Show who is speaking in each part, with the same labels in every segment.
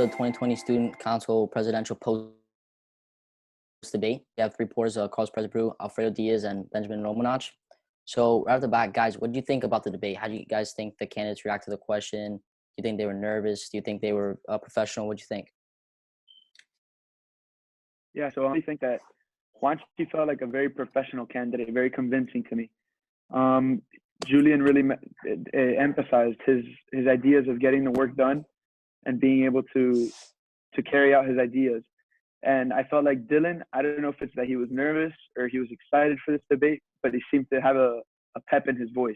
Speaker 1: the 2020 Student Council Presidential Post debate. You have three reporters, Carlos Perez, Alfredo Diaz, and Benjamin Romanach. So right off the bat, guys, what do you think about the debate? How do you guys think the candidates react to the question? Do you think they were nervous? Do you think they were professional? What do you think?
Speaker 2: Yeah, so I think that Juanchi felt like a very professional candidate, very convincing to me. Julian really emphasized his ideas of getting the work done and being able to carry out his ideas. And I felt like Dylan, I don't know if it's that he was nervous or he was excited for this debate, but he seemed to have a pep in his voice.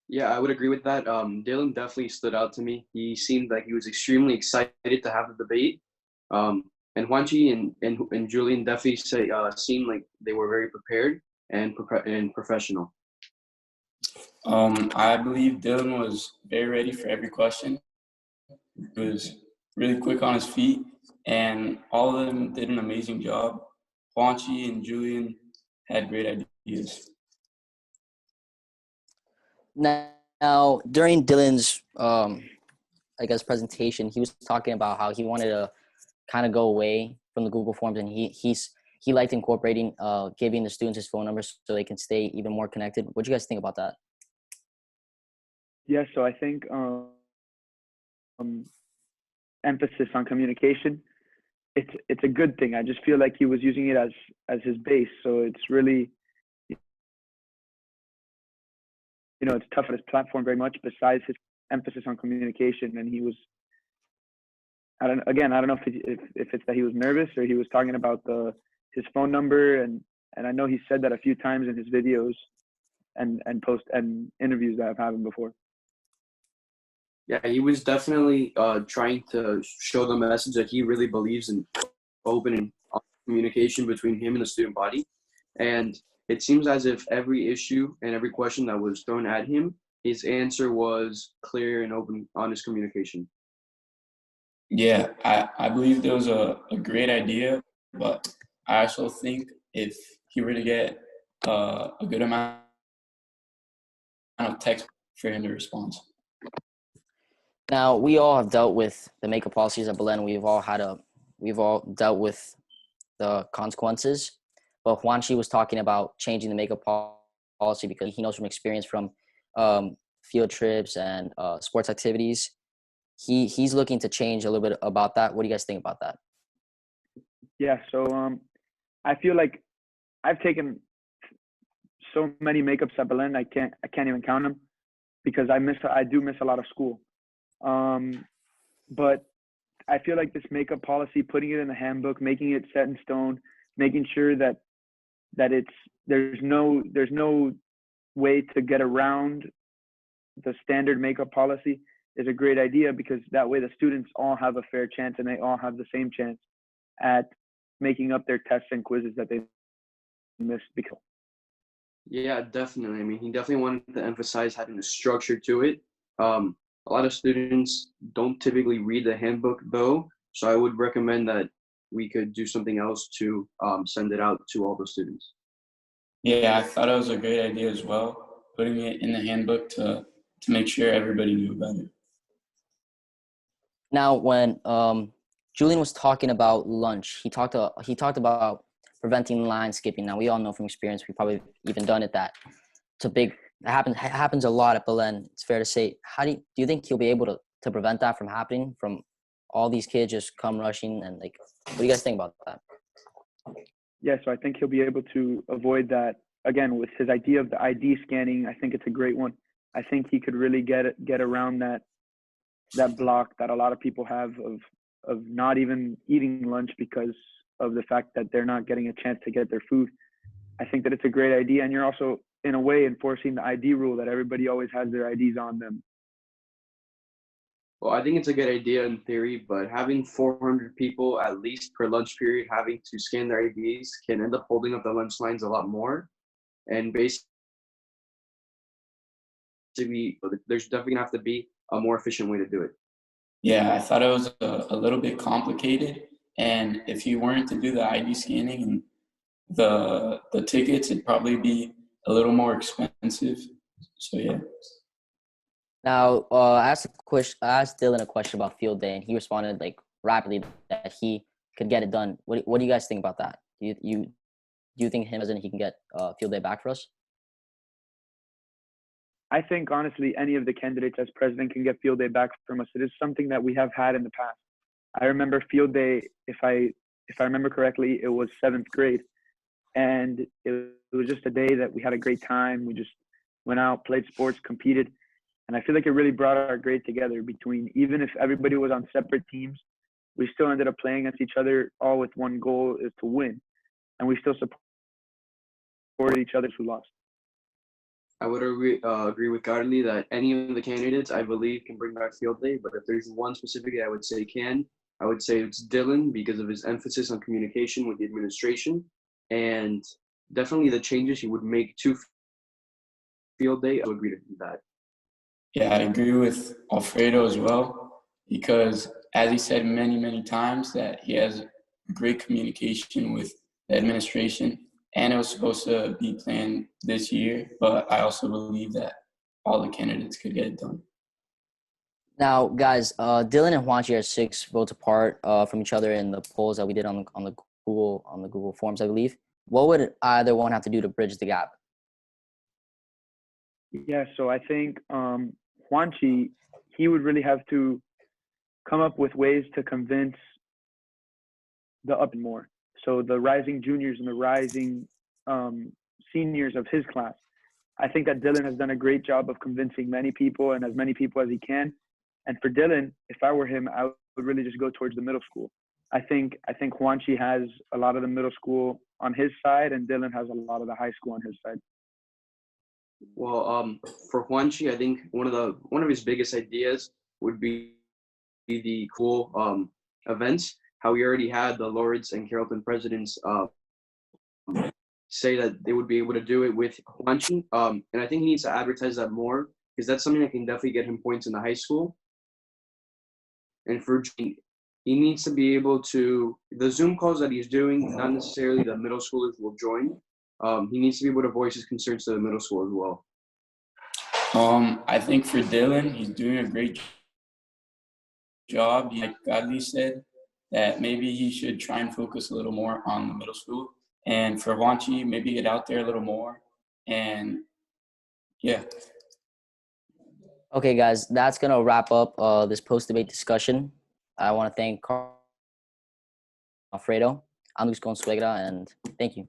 Speaker 3: Yeah, I would agree with that. Dylan definitely stood out to me. He seemed like he was extremely excited to have the debate. And Juanchi and Julian definitely seemed like they were very prepared and professional.
Speaker 4: I believe Dylan was very ready for every question. He was really quick on his feet, and all of them did an amazing job. Juanchi and Julian had great ideas.
Speaker 1: Now during Dylan's, presentation, he was talking about how he wanted to kind of go away from the Google Forms, and he liked incorporating, giving the students his phone numbers so they can stay even more connected. What do you guys think about that?
Speaker 2: Yeah, so I think emphasis on communication, it's a good thing. I just feel like he was using it as his base. So it's really, it's tough on his platform very much besides his emphasis on communication. And he was, I don't know if it's that he was nervous or he was talking about his phone number. And I know he said that a few times in his videos and interviews that I've had him before.
Speaker 3: Yeah, he was definitely trying to show the message that he really believes in open and honest communication between him and the student body. And it seems as if every issue and every question that was thrown at him, his answer was clear and open, honest communication.
Speaker 4: Yeah, I believe there was a great idea, but I also think if he were to get a good amount of text for him to respond.
Speaker 1: Now, we all have dealt with the makeup policies at Belen. We've all dealt with the consequences. But Juanchi was talking about changing the makeup policy because he knows from experience from field trips and sports activities. He's looking to change a little bit about that. What do you guys think about that?
Speaker 2: Yeah, so I feel like I've taken so many makeups at Belen, I can't even count them because I do miss a lot of school. But I feel like this makeup policy, putting it in the handbook, making it set in stone, making sure that there's no way to get around the standard makeup policy is a great idea, because that way the students all have a fair chance and they all have the same chance at making up their tests and quizzes that they missed before.
Speaker 3: Yeah, definitely. I mean, he definitely wanted to emphasize having a structure to it. A lot of students don't typically read the handbook though, so I would recommend that we could do something else to send it out to all the students.
Speaker 4: Yeah, I thought it was a great idea as well, putting it in the handbook to make sure everybody knew about it.
Speaker 1: Now, when Julian was talking about lunch, he talked about preventing line skipping. Now, we all know from experience, we've probably even done it, that it's a big, it happens a lot at Belen. It's fair to say. How do you think he'll be able to prevent that from happening, from all these kids just come rushing? And like, what do you guys think about that?
Speaker 2: Yeah, so I think he'll be able to avoid that. Again, with his idea of the ID scanning, I think it's a great one. I think he could really get around that block that a lot of people have of not even eating lunch because of the fact that they're not getting a chance to get their food. I think that it's a great idea, and you're also, in a way, enforcing the ID rule that everybody always has their IDs on them.
Speaker 3: Well, I think it's a good idea in theory, but having 400 people at least per lunch period having to scan their IDs can end up holding up the lunch lines a lot more. And basically, there's definitely gonna have to be a more efficient way to do it.
Speaker 4: Yeah, I thought it was a little bit complicated, and if you weren't to do the ID scanning and the tickets, it'd probably be a little more expensive. So yeah.
Speaker 1: Now, I asked Dylan a question about field day, and he responded like rapidly that he could get it done. What do you guys think about that? Do you think him as in he can get field day back for us?
Speaker 2: I think honestly, any of the candidates as president can get field day back from us. It is something that we have had in the past. I remember field day, if I remember correctly, it was seventh grade, and it was just a day that we had a great time. We just went out, played sports, competed, and I feel like it really brought our grade together. Between even if everybody was on separate teams, we still ended up playing against each other, all with one goal is to win, and we still supported each other who lost.
Speaker 3: I would agree with Garley that any of the candidates, I believe, can bring back field day. But if there's one specifically I would say can, I would say it's Dylan because of his emphasis on communication with the administration and definitely the changes he would make to field day. I would agree to that.
Speaker 4: Yeah, I agree with Alfredo as well because, as he said many times, that he has great communication with the administration, and it was supposed to be planned this year, but I also believe that all the candidates could get it done.
Speaker 1: Now, guys, Dylan and Juanchi are 6 votes apart from each other in the polls that we did on the Google Forms, I believe. What would either one have to do to bridge the gap?
Speaker 2: Yeah, so I think Juanchi, he would really have to come up with ways to convince the up and more. So the rising juniors and the rising seniors of his class. I think that Dylan has done a great job of convincing many people and as many people as he can. And for Dylan, if I were him, I would really just go towards the middle school. I think Juanchi has a lot of the middle school on his side, and Dylan has a lot of the high school on his side.
Speaker 3: Well, for Juanchi, I think one of his biggest ideas would be the cool events. How we already had the Lawrence and Carrollton presidents say that they would be able to do it with Juanchi. And I think he needs to advertise that more because that's something that can definitely get him points in the high school. And for he needs to be able to the Zoom calls that he's doing, not necessarily the middle schoolers will join. He needs to be able to voice his concerns to the middle school as well.
Speaker 4: I think for Dylan, he's doing a great job. Like Godley said, that maybe he should try and focus a little more on the middle school. And for Juanchi, maybe get out there a little more. And yeah.
Speaker 1: Okay, guys, that's going to wrap up this post-debate discussion. I want to thank Alfredo. I'm Luis Consuegra, and thank you.